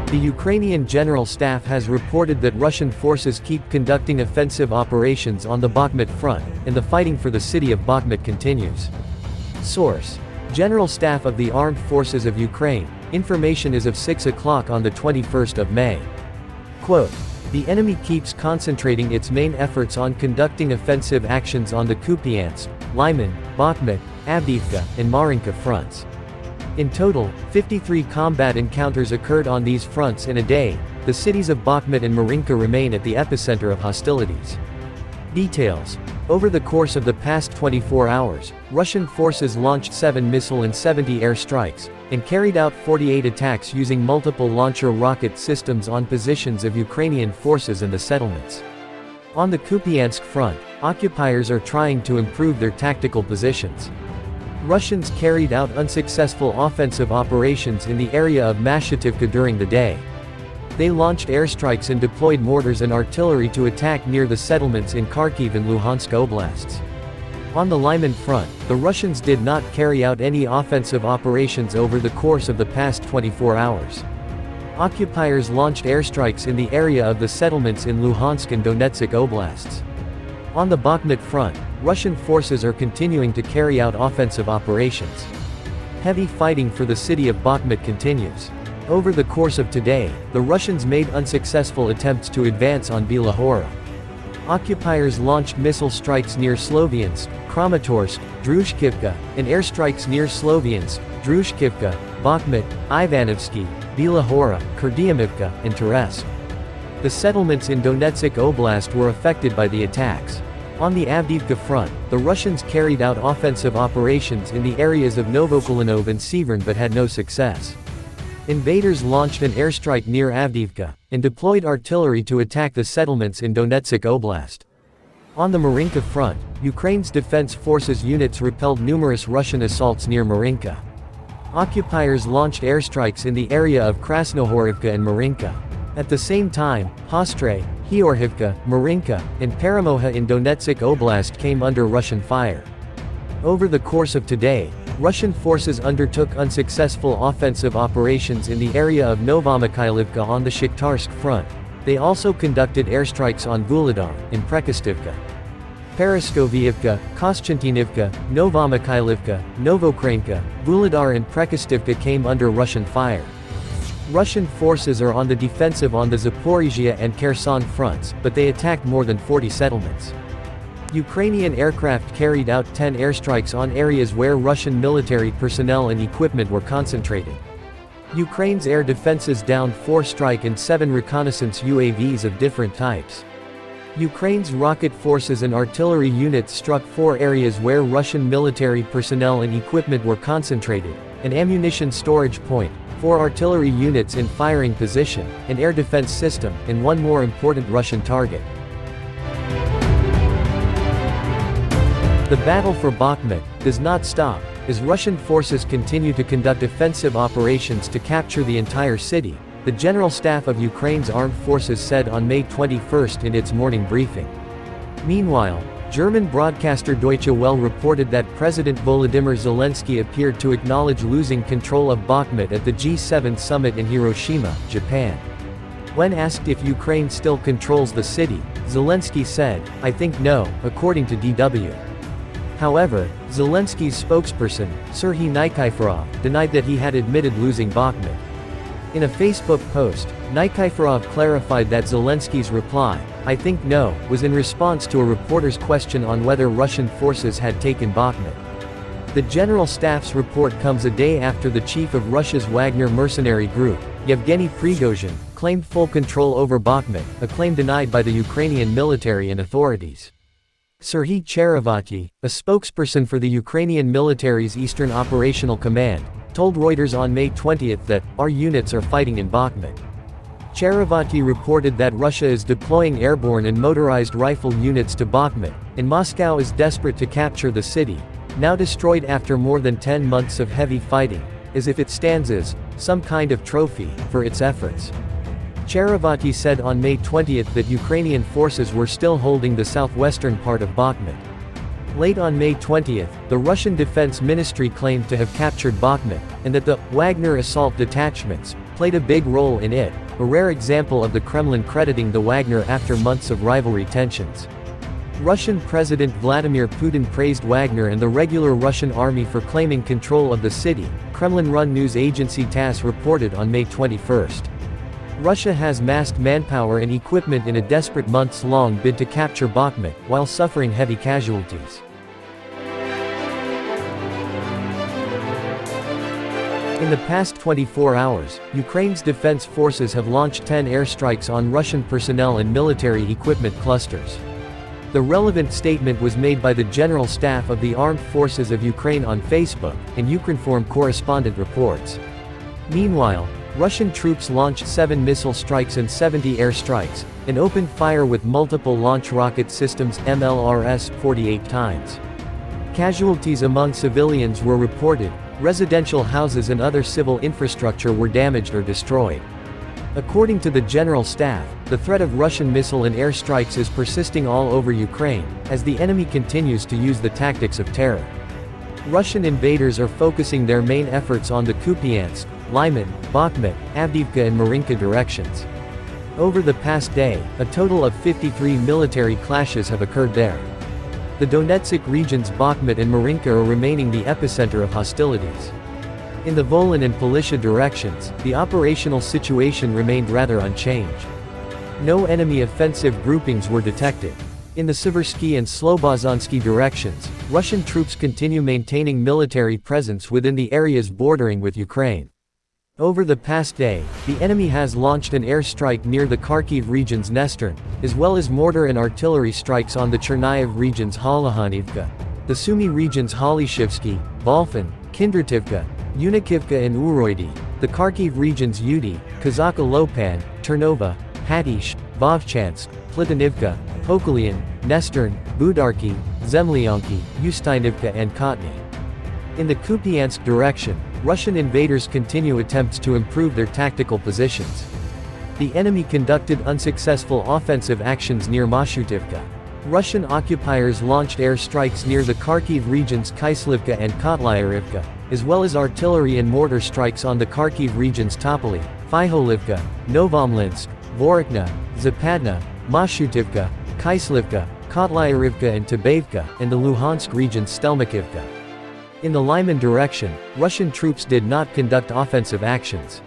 The Ukrainian General Staff has reported that Russian forces keep conducting offensive operations on the Bakhmut front, and the fighting for the city of Bakhmut continues. Source: General Staff of the Armed Forces of Ukraine. Information is of 6 o'clock on the 21st of May. Quote, "The enemy keeps concentrating its main efforts on conducting offensive actions on the Kupiansk, Lyman, Bakhmut, Avdiivka, and Mariinka fronts. In total, 53 combat encounters occurred on these fronts in a day. The cities of Bakhmut and Marinka remain at the epicenter of hostilities." Details: Over the course of the past 24 hours, Russian forces launched 7 missile and 70 air strikes, and carried out 48 attacks using multiple launcher rocket systems on positions of Ukrainian forces in the settlements. On the Kupiansk front, occupiers are trying to improve their tactical positions. Russians carried out unsuccessful offensive operations in the area of Avdiivka during the day. They launched airstrikes and deployed mortars and artillery to attack near the settlements in Kharkiv and Luhansk oblasts. On the Lyman front, the Russians did not carry out any offensive operations over the course of the past 24 hours. Occupiers launched airstrikes in the area of the settlements in Luhansk and Donetsk oblasts. On the Bakhmut front, Russian forces are continuing to carry out offensive operations. Heavy fighting for the city of Bakhmut continues. Over the course of today, the Russians made unsuccessful attempts to advance on Belahora. Occupiers launched missile strikes near Sloviansk, Kramatorsk, Druzhkivka, and airstrikes near Sloviansk, Druzhkivka, Bakhmut, Ivanovsky, Belahora, Kurdyumivka, and Terezk. The settlements in Donetsk Oblast were affected by the attacks. On the Avdiivka front, the Russians carried out offensive operations in the areas of Novokulinov and Severn but had no success. Invaders launched an airstrike near Avdiivka, and deployed artillery to attack the settlements in Donetsk Oblast. On the Mariinka front, Ukraine's Defense Forces units repelled numerous Russian assaults near Mariinka. Occupiers launched airstrikes in the area of Krasnohorivka and Mariinka. At the same time, Hostre, Georgivka, Mariinka, and Peremogha in Donetsk Oblast came under Russian fire. Over the course of today, Russian forces undertook unsuccessful offensive operations in the area of Novomikhailivka on the Shakhtarsk front. They also conducted airstrikes on Vuhledar, and Prekostivka. Paraskoviivka, Kostantinivka, Novomikhailivka, Novokranka, Vuhledar and Prekostivka came under Russian fire. Russian forces are on the defensive on the Zaporizhia and Kherson fronts, but they attacked more than 40 settlements. Ukrainian aircraft carried out 10 airstrikes on areas where Russian military personnel and equipment were concentrated. Ukraine's air defenses downed 4 strike and 7 reconnaissance UAVs of different types. Ukraine's rocket forces and artillery units struck 4 areas where Russian military personnel and equipment were concentrated: an ammunition storage point, 4 artillery units in firing position, an air defense system, and 1 more important Russian target. The battle for Bakhmut does not stop, as Russian forces continue to conduct offensive operations to capture the entire city, the General Staff of Ukraine's Armed Forces said on May 21 in its morning briefing. Meanwhile, German broadcaster Deutsche Welle reported that President Volodymyr Zelensky appeared to acknowledge losing control of Bakhmut at the G7 summit in Hiroshima, Japan. When asked if Ukraine still controls the city, Zelensky said, "I think no," according to DW. However, Zelensky's spokesperson, Serhiy Nikiforov, denied that he had admitted losing Bakhmut. In a Facebook post, Nikiforov clarified that Zelensky's reply, "I think no," was in response to a reporter's question on whether Russian forces had taken Bakhmut. The General Staff's report comes a day after the chief of Russia's Wagner mercenary group, Yevgeny Prigozhin, claimed full control over Bakhmut, a claim denied by the Ukrainian military and authorities. Serhiy Cherevati, a spokesperson for the Ukrainian military's Eastern Operational Command, told Reuters on May 20 that, "Our units are fighting in Bakhmut." Cherevati reported that Russia is deploying airborne and motorized rifle units to Bakhmut, and Moscow is desperate to capture the city, now destroyed after more than 10 months of heavy fighting, as if it stands as some kind of trophy for its efforts. Cherevati said on May 20 that Ukrainian forces were still holding the southwestern part of Bakhmut. Late on May 20, the Russian Defense Ministry claimed to have captured Bakhmut, and that the Wagner assault detachments, played a big role in it, a rare example of the Kremlin crediting the Wagner after months of rivalry tensions. Russian President Vladimir Putin praised Wagner and the regular Russian army for claiming control of the city, Kremlin-run news agency TASS reported on May 21. Russia has massed manpower and equipment in a desperate months-long bid to capture Bakhmut, while suffering heavy casualties. In the past 24 hours, Ukraine's defense forces have launched 10 airstrikes on Russian personnel and military equipment clusters. The relevant statement was made by the General Staff of the Armed Forces of Ukraine on Facebook, and Ukrinform correspondent reports. Meanwhile, Russian troops launched 7 missile strikes and 70 air strikes, and opened fire with multiple launch rocket systems MLRS 48 times. Casualties among civilians were reported, residential houses and other civil infrastructure were damaged or destroyed. According to the General Staff, the threat of Russian missile and air strikes is persisting all over Ukraine, as the enemy continues to use the tactics of terror. Russian invaders are focusing their main efforts on the Kupiansk, Lyman, Bakhmut, Avdiivka and Mariinka directions. Over the past day, a total of 53 military clashes have occurred there. The Donetsk region's Bakhmut and Marinka are remaining the epicenter of hostilities. In the Volyn and Polishcha directions, the operational situation remained rather unchanged. No enemy offensive groupings were detected. In the Siversky and Slobozansky directions, Russian troops continue maintaining military presence within the areas bordering with Ukraine. Over the past day, the enemy has launched an airstrike near the Kharkiv region's Nestern, as well as mortar and artillery strikes on the Chernihiv region's Holohanivka, the Sumy region's Holishivsky, Volfin, Kindrativka, Unikivka and Uroidi, the Kharkiv region's Udi, Kazaka Lopan, Ternova, Hatish, Vovchansk, Plitanivka, Pokolyan, Nestern, Budarki, Zemlyanki, Ustynivka and Kotny. In the Kupiansk direction, Russian invaders continue attempts to improve their tactical positions. The enemy conducted unsuccessful offensive actions near Mashutivka. Russian occupiers launched air strikes near the Kharkiv region's Kyslivka and Kotlyarivka, as well as artillery and mortar strikes on the Kharkiv region's Topoly, Fyholivka, Novomlinsk, Vorokna, Zapadna, Mashutivka, Kyslivka, Kotlyarivka and Tibavka, and the Luhansk region's Stelmakivka. In the Lyman direction, Russian troops did not conduct offensive actions.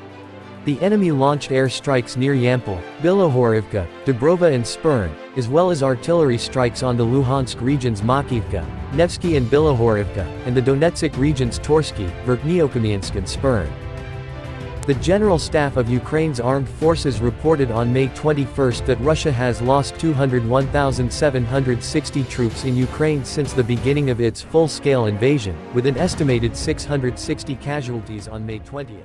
The enemy launched air strikes near Yampol, Bilohorivka, Dubrova and Spern, as well as artillery strikes on the Luhansk region's Makivka, Nevsky and Bilohorivka, and the Donetsk region's Torsky, Verkhniokamyansk and Spern. The General Staff of Ukraine's armed forces reported on May 21 that Russia has lost 201,760 troops in Ukraine since the beginning of its full-scale invasion, with an estimated 660 casualties on May 20.